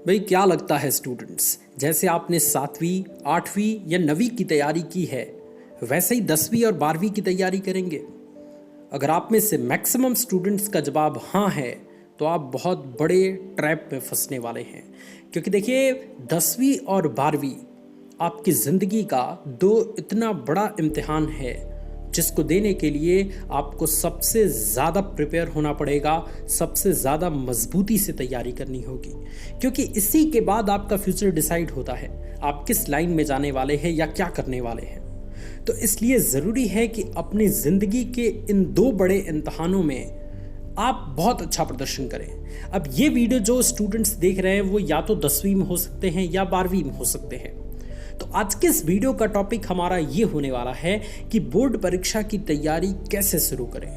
भाई क्या लगता है स्टूडेंट्स, जैसे आपने 7वीं 8वीं या 9वीं की तैयारी की है वैसे ही 10वीं और 12वीं की तैयारी करेंगे? अगर आप में से मैक्सिमम स्टूडेंट्स का जवाब हाँ है तो आप बहुत बड़े ट्रैप में फंसने वाले हैं। क्योंकि देखिए 10वीं और 12वीं आपकी ज़िंदगी का दो इतना बड़ा इम्तिहान है जिसको देने के लिए आपको सबसे ज़्यादा प्रिपेयर होना पड़ेगा, सबसे ज़्यादा मजबूती से तैयारी करनी होगी। क्योंकि इसी के बाद आपका फ्यूचर डिसाइड होता है आप किस लाइन में जाने वाले हैं या क्या करने वाले हैं। तो इसलिए ज़रूरी है कि अपनी ज़िंदगी के इन दो बड़े इम्तहानों में आप बहुत अच्छा प्रदर्शन करें। अब ये वीडियो जो स्टूडेंट्स देख रहे हैं वो या तो 10वीं में हो सकते हैं या 12वीं में हो सकते हैं। तो आज के इस वीडियो का टॉपिक हमारा ये होने वाला है कि बोर्ड परीक्षा की तैयारी कैसे शुरू करें।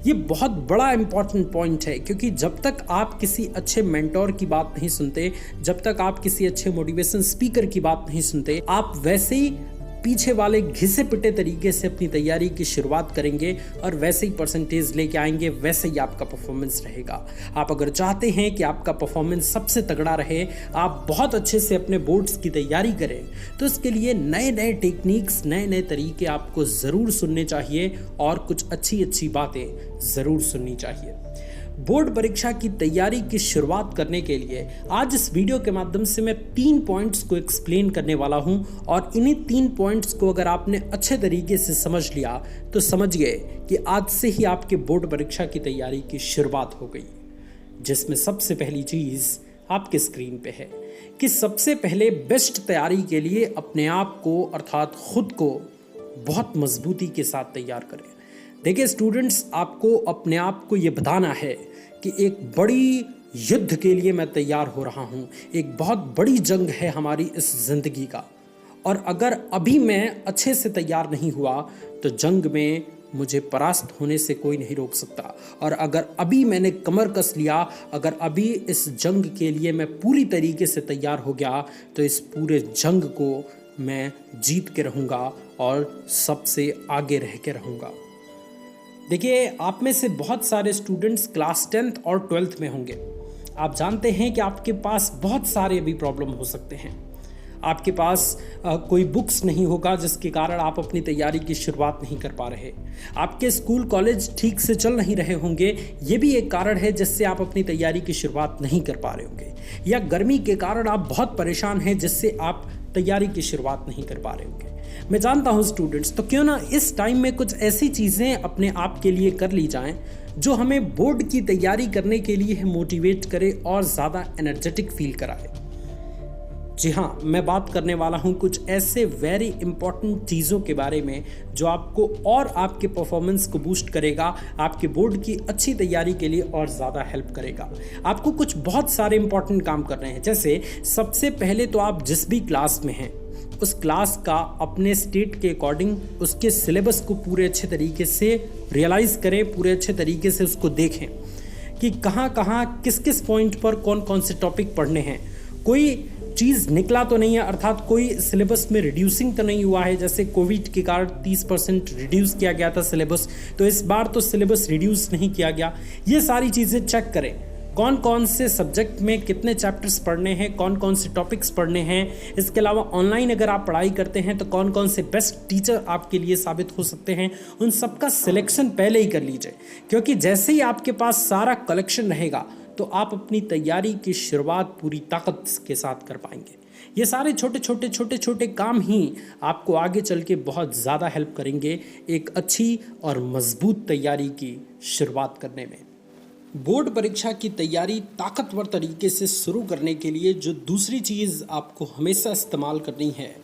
ये बहुत बड़ा इंपॉर्टेंट पॉइंट है क्योंकि जब तक आप किसी अच्छे मेंटोर की बात नहीं सुनते, जब तक आप किसी अच्छे मोटिवेशन स्पीकर की बात नहीं सुनते, आप वैसे ही पीछे वाले घिसे पिटे तरीके से अपनी तैयारी की शुरुआत करेंगे और वैसे ही परसेंटेज लेके आएंगे, वैसे ही आपका परफॉर्मेंस रहेगा। आप अगर चाहते हैं कि आपका परफॉर्मेंस सबसे तगड़ा रहे, आप बहुत अच्छे से अपने बोर्ड्स की तैयारी करें, तो इसके लिए नए नए टेक्निक्स, नए नए तरीके आपको ज़रूर सुनने चाहिए और कुछ अच्छी अच्छी बातें ज़रूर सुननी चाहिए। बोर्ड परीक्षा की तैयारी की शुरुआत करने के लिए आज इस वीडियो के माध्यम से मैं 3 पॉइंट्स को एक्सप्लेन करने वाला हूं और इन्हीं 3 पॉइंट्स को अगर आपने अच्छे तरीके से समझ लिया तो समझिए कि आज से ही आपके बोर्ड परीक्षा की तैयारी की शुरुआत हो गई। जिसमें सबसे पहली चीज़ आपके स्क्रीन पे है कि सबसे पहले बेस्ट तैयारी के लिए अपने आप को अर्थात खुद को बहुत मजबूती के साथ तैयार करें। देखिए स्टूडेंट्स, आपको अपने आप को ये बताना है कि एक बड़ी युद्ध के लिए मैं तैयार हो रहा हूँ, एक बहुत बड़ी जंग है हमारी इस ज़िंदगी का, और अगर अभी मैं अच्छे से तैयार नहीं हुआ तो जंग में मुझे परास्त होने से कोई नहीं रोक सकता। और अगर अभी मैंने कमर कस लिया, अगर अभी इस जंग के लिए मैं पूरी तरीके से तैयार हो गया तो इस पूरे जंग को मैं जीत के रहूँगा और सबसे आगे रह के रहूँगा। देखिए, आप में से बहुत सारे स्टूडेंट्स क्लास 10th और 12th में होंगे। आप जानते हैं कि आपके पास बहुत सारे अभी प्रॉब्लम हो सकते हैं। आपके पास कोई बुक्स नहीं होगा जिसके कारण आप अपनी तैयारी की शुरुआत नहीं कर पा रहे। आपके स्कूल कॉलेज ठीक से चल नहीं रहे होंगे, ये भी एक कारण है जिससे आप अपनी तैयारी की शुरुआत नहीं कर पा रहे होंगे। या गर्मी के कारण आप बहुत परेशान हैं जिससे आप तैयारी की शुरुआत नहीं कर पा रहे होंगे। मैं जानता हूं स्टूडेंट्स, तो क्यों ना इस टाइम में कुछ ऐसी चीज़ें अपने आप के लिए कर ली जाएं जो हमें बोर्ड की तैयारी करने के लिए मोटिवेट करे और ज़्यादा एनर्जेटिक फील कराए। जी हाँ, मैं बात करने वाला हूँ कुछ ऐसे वेरी इंपॉर्टेंट चीज़ों के बारे में जो आपको और आपके परफॉर्मेंस को बूस्ट करेगा, आपके बोर्ड की अच्छी तैयारी के लिए और ज़्यादा हेल्प करेगा। आपको कुछ बहुत सारे इंपॉर्टेंट काम करने हैं। जैसे सबसे पहले तो आप जिस भी क्लास में हैं उस क्लास का अपने स्टेट के अकॉर्डिंग उसके सिलेबस को पूरे अच्छे तरीके से रियलाइज़ करें, पूरे अच्छे तरीके से उसको देखें कि कहाँ कहाँ किस किस पॉइंट पर कौन कौन से टॉपिक पढ़ने हैं। कोई चीज़ निकला तो नहीं है, अर्थात कोई सिलेबस में रिड्यूसिंग तो नहीं हुआ है। जैसे कोविड के कारण 30% रिड्यूस किया गया था सिलेबस, तो इस बार तो सिलेबस रिड्यूस नहीं किया गया। ये सारी चीज़ें चेक करें, कौन कौन से सब्जेक्ट में कितने चैप्टर्स पढ़ने हैं, कौन कौन से टॉपिक्स पढ़ने हैं। इसके अलावा ऑनलाइन अगर आप पढ़ाई करते हैं तो कौन कौन से बेस्ट टीचर आपके लिए साबित हो सकते हैं, उन सबका सिलेक्शन पहले ही कर लीजिए। क्योंकि जैसे ही आपके पास सारा कलेक्शन रहेगा तो आप अपनी तैयारी की शुरुआत पूरी ताकत के साथ कर पाएंगे। ये सारे छोटे छोटे काम ही आपको आगे चल के बहुत ज़्यादा हेल्प करेंगे एक अच्छी और मजबूत तैयारी की शुरुआत करने में। बोर्ड परीक्षा की तैयारी ताकतवर तरीके से शुरू करने के लिए जो दूसरी चीज़ आपको हमेशा इस्तेमाल करनी है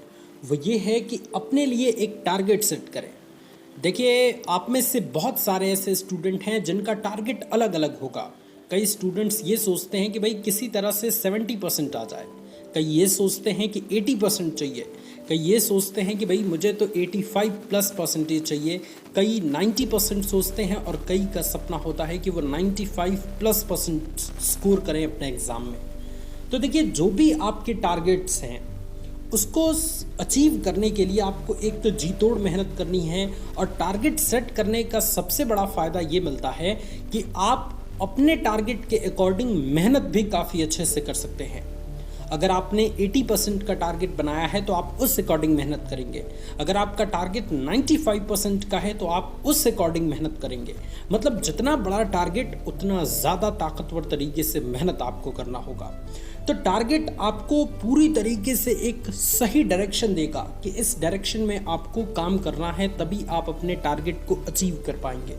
वो ये है कि अपने लिए एक टारगेट सेट करें। देखिए, आप में से बहुत सारे ऐसे स्टूडेंट हैं जिनका टारगेट अलग अलग होगा। कई स्टूडेंट्स ये सोचते हैं कि भाई किसी तरह से 70% आ जाए, कई ये सोचते हैं कि 80% चाहिए, कई ये सोचते हैं कि भाई मुझे तो 85+ चाहिए, कई 90% सोचते हैं और कई का सपना होता है कि वो 95+% स्कोर करें अपने एग्ज़ाम में। तो देखिए, जो भी आपके टारगेट्स हैं उसको अचीव करने के लिए आपको एक तो जी तोड़ मेहनत करनी है। और टारगेट सेट करने का सबसे बड़ा फ़ायदा ये मिलता है कि आप अपने टारगेट के अकॉर्डिंग मेहनत भी काफ़ी अच्छे से कर सकते हैं। अगर आपने 80% का टारगेट बनाया है तो आप उस अकॉर्डिंग मेहनत करेंगे। अगर आपका टारगेट 95% का है तो आप उस अकॉर्डिंग मेहनत करेंगे। मतलब जितना बड़ा टारगेट उतना ज़्यादा ताकतवर तरीके से मेहनत आपको करना होगा। तो टारगेट आपको पूरी तरीके से एक सही डायरेक्शन देगा कि इस डायरेक्शन में आपको काम करना है, तभी आप अपने टारगेट को अचीव कर पाएंगे।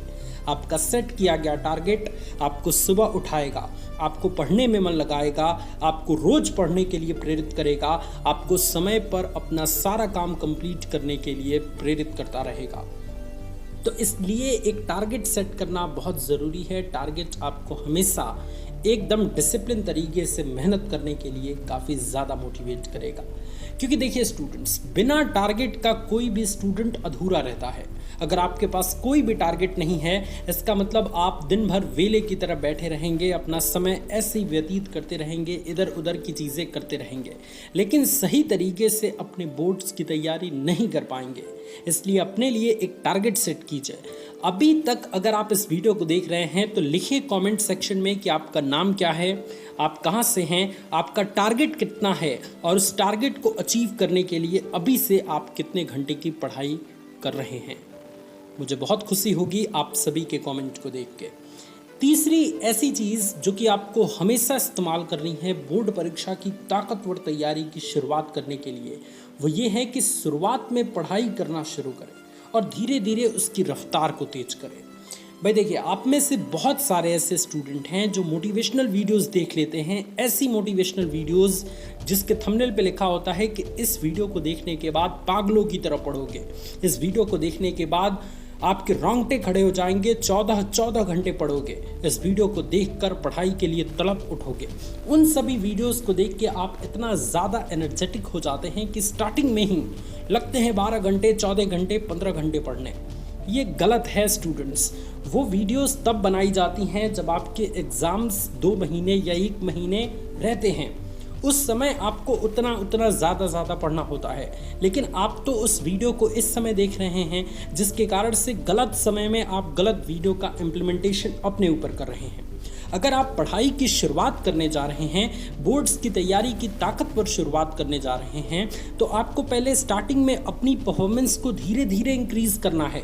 आपका सेट किया गया टारगेट आपको सुबह उठाएगा, आपको पढ़ने में मन लगाएगा, आपको रोज पढ़ने के लिए प्रेरित करेगा, आपको समय पर अपना सारा काम कंप्लीट करने के लिए प्रेरित करता रहेगा। तो इसलिए एक टारगेट सेट करना बहुत ज़रूरी है। टारगेट आपको हमेशा एकदम डिसिप्लिन तरीके से मेहनत करने के लिए काफ़ी ज़्यादा मोटिवेट करेगा। क्योंकि देखिए स्टूडेंट्स, बिना टारगेट का कोई भी स्टूडेंट अधूरा रहता है। अगर आपके पास कोई भी टारगेट नहीं है, इसका मतलब आप दिन भर वेले की तरह बैठे रहेंगे, अपना समय ऐसे ही व्यतीत करते रहेंगे, इधर उधर की चीज़ें करते रहेंगे, लेकिन सही तरीके से अपने बोर्ड्स की तैयारी नहीं कर पाएंगे। इसलिए अपने लिए एक टारगेट सेट कीजिए। अभी तक अगर आप इस वीडियो को देख रहे हैं तो लिखिए कमेंट सेक्शन में कि आपका नाम क्या है, आप कहां से हैं, आपका टारगेट कितना है और उस टारगेट को अचीव करने के लिए अभी से आप कितने घंटे की पढ़ाई कर रहे हैं। मुझे बहुत खुशी होगी आप सभी के कमेंट को देख के। तीसरी ऐसी चीज़ जो कि आपको हमेशा इस्तेमाल करनी है बोर्ड परीक्षा की ताकतवर तैयारी की शुरुआत करने के लिए, वो ये है कि शुरुआत में पढ़ाई करना शुरू करें और धीरे धीरे उसकी रफ्तार को तेज करें। भाई देखिए, आप में से बहुत सारे ऐसे स्टूडेंट हैं जो मोटिवेशनल वीडियोस देख लेते हैं, ऐसी मोटिवेशनल वीडियोस जिसके थंबनेल पे लिखा होता है कि इस वीडियो को देखने के बाद पागलों की तरह पढ़ोगे, इस वीडियो को देखने के बाद आपके रोंगटे खड़े हो जाएंगे, 14 घंटे पढ़ोगे, इस वीडियो को देखकर पढ़ाई के लिए तड़प उठोगे। उन सभी वीडियोस को देख के आप इतना ज़्यादा एनर्जेटिक हो जाते हैं कि स्टार्टिंग में ही लगते हैं 12 घंटे, 14 घंटे, 15 घंटे पढ़ने। ये गलत है स्टूडेंट्स। वो वीडियोस तब बनाई जाती हैं जब आपके एग्ज़ाम्स 2 महीने या 1 महीने रहते हैं। उस समय आपको उतना ज़्यादा पढ़ना होता है, लेकिन आप तो उस वीडियो को इस समय देख रहे हैं जिसके कारण से गलत समय में आप गलत वीडियो का इम्प्लीमेंटेशन अपने ऊपर कर रहे हैं। अगर आप पढ़ाई की शुरुआत करने जा रहे हैं, बोर्ड्स की तैयारी की ताकतवर शुरुआत करने जा रहे हैं, तो आपको पहले स्टार्टिंग में अपनी परफॉर्मेंस को धीरे धीरे इंक्रीज करना है।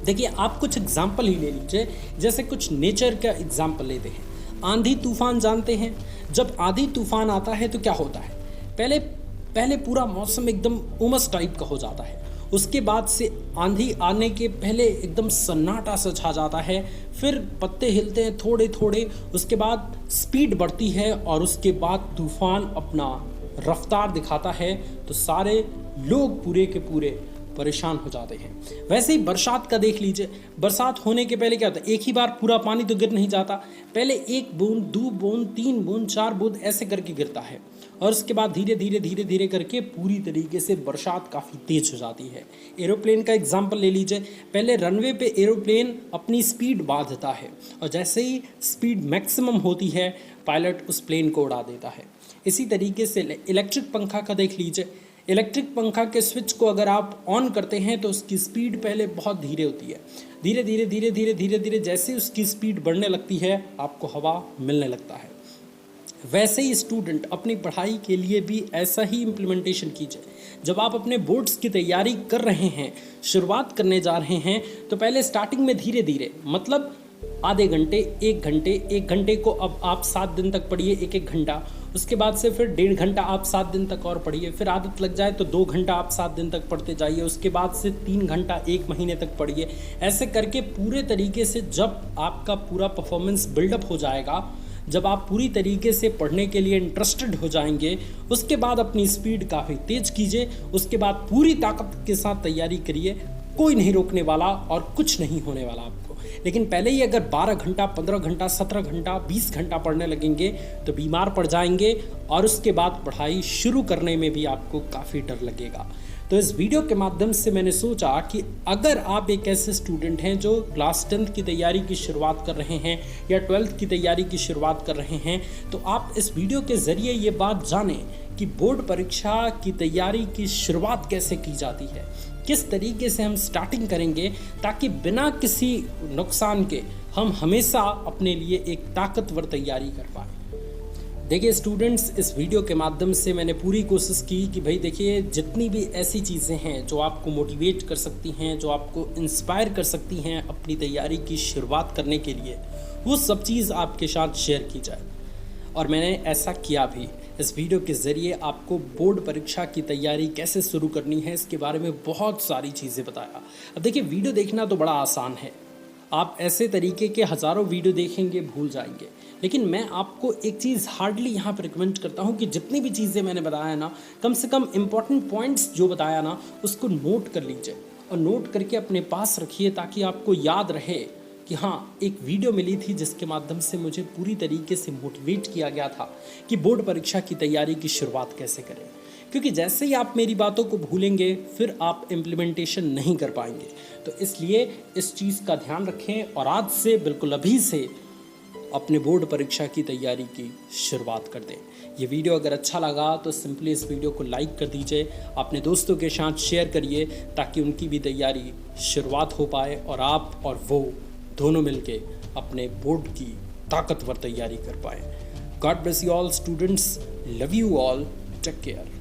देखिए, आप कुछ एग्जाम्पल ही ले लीजिए, जैसे कुछ नेचर का एग्जाम्पल लेते हैं। आंधी तूफान जानते हैं, जब आंधी तूफान आता है तो क्या होता है, पहले पूरा मौसम एकदम उमस टाइप का हो जाता है। उसके बाद से आंधी आने के पहले एकदम सन्नाटा सा छा जाता है, फिर पत्ते हिलते हैं थोड़े थोड़े, उसके बाद स्पीड बढ़ती है और उसके बाद तूफान अपना रफ्तार दिखाता है, तो सारे लोग पूरे के पूरे परेशान हो जाते हैं। वैसे ही बरसात का देख लीजिए, बरसात होने के पहले क्या होता है, एक ही बार पूरा पानी तो गिर नहीं जाता, पहले 1 बूंद, 2 बूंद, 3 बूंद, 4 बूंद ऐसे करके गिरता है और उसके बाद धीरे धीरे करके पूरी तरीके से बरसात काफ़ी तेज हो जाती है। एरोप्लेन का एग्जाम्पल ले लीजिए, पहले रनवे पे एरोप्लेन अपनी स्पीड बांधता है और जैसे ही स्पीड मैक्सिमम होती है, पायलट उस प्लेन को उड़ा देता है। इसी तरीके से इलेक्ट्रिक पंखा का देख लीजिए, इलेक्ट्रिक पंखा के स्विच को अगर आप ऑन करते हैं तो उसकी स्पीड पहले बहुत धीरे होती है, धीरे धीरे जैसे उसकी स्पीड बढ़ने लगती है आपको हवा मिलने लगता है। वैसे ही स्टूडेंट अपनी पढ़ाई के लिए भी ऐसा ही इम्प्लीमेंटेशन कीजिए। जब आप अपने बोर्ड्स की तैयारी कर रहे हैं, शुरुआत करने जा रहे हैं, तो पहले स्टार्टिंग में धीरे धीरे, मतलब आधे घंटे, 1 घंटे को अब आप 7 दिन तक पढ़िए, 1 घंटा, उसके बाद से फिर 1.5 घंटा आप 7 दिन तक और पढ़िए, फिर आदत लग जाए तो 2 घंटा आप 7 दिन तक पढ़ते जाइए, उसके बाद से 3 घंटा 1 महीने तक पढ़िए। ऐसे करके पूरे तरीके से जब आपका पूरा परफॉर्मेंस बिल्डअप हो जाएगा, जब आप पूरी तरीके से पढ़ने के लिए इंटरेस्टेड हो जाएंगे, उसके बाद अपनी स्पीड काफ़ी तेज कीजिए, उसके बाद पूरी ताकत के साथ तैयारी करिए। कोई नहीं रोकने वाला और कुछ नहीं होने वाला आपको। लेकिन पहले ही अगर 12 घंटा, 15 घंटा, 17 घंटा, 20 घंटा पढ़ने लगेंगे तो बीमार पड़ जाएंगे और उसके बाद पढ़ाई शुरू करने में भी आपको काफ़ी डर लगेगा। तो इस वीडियो के माध्यम से मैंने सोचा कि अगर आप एक ऐसे स्टूडेंट हैं जो क्लास 10th की तैयारी की शुरुआत कर रहे हैं या 12th की तैयारी की शुरुआत कर रहे हैं, तो आप इस वीडियो के ज़रिए ये बात जानें कि बोर्ड परीक्षा की तैयारी की शुरुआत कैसे की जाती है, किस तरीके से हम स्टार्टिंग करेंगे, ताकि बिना किसी नुकसान के हम हमेशा अपने लिए एक ताकतवर तैयारी कर पाएँ। देखिए स्टूडेंट्स, इस वीडियो के माध्यम से मैंने पूरी कोशिश की कि भाई देखिए जितनी भी ऐसी चीज़ें हैं जो आपको मोटिवेट कर सकती हैं, जो आपको इंस्पायर कर सकती हैं अपनी तैयारी की शुरुआत करने के लिए, वो सब चीज़ आपके साथ शेयर की जाए। और मैंने ऐसा किया भी। इस वीडियो के ज़रिए आपको बोर्ड परीक्षा की तैयारी कैसे शुरू करनी है इसके बारे में बहुत सारी चीज़ें बताया। अब देखिए वीडियो देखना तो बड़ा आसान है, आप ऐसे तरीके के हज़ारों वीडियो देखेंगे भूल जाएंगे, लेकिन मैं आपको एक चीज़ हार्डली यहाँ पर रिकमेंड करता हूँ कि जितनी भी चीज़ें मैंने बताया ना, कम से कम इम्पॉर्टेंट पॉइंट्स जो बताया ना उसको नोट कर लीजिए और नोट करके अपने पास रखिए ताकि आपको याद रहे कि हाँ, एक वीडियो मिली थी जिसके माध्यम से मुझे पूरी तरीके से मोटिवेट किया गया था कि बोर्ड परीक्षा की तैयारी की शुरुआत कैसे करें। क्योंकि जैसे ही आप मेरी बातों को भूलेंगे फिर आप इम्प्लीमेंटेशन नहीं कर पाएंगे। तो इसलिए इस चीज़ का ध्यान रखें और आज से बिल्कुल अभी से अपने बोर्ड परीक्षा की तैयारी की शुरुआत कर दें। ये वीडियो अगर अच्छा लगा तो सिंपली इस वीडियो को लाइक कर दीजिए, अपने दोस्तों के साथ शेयर करिए ताकि उनकी भी तैयारी शुरुआत हो पाए और आप और वो दोनों मिलके अपने बोर्ड की ताकतवर तैयारी कर पाए। God bless you all students, love you all, take care.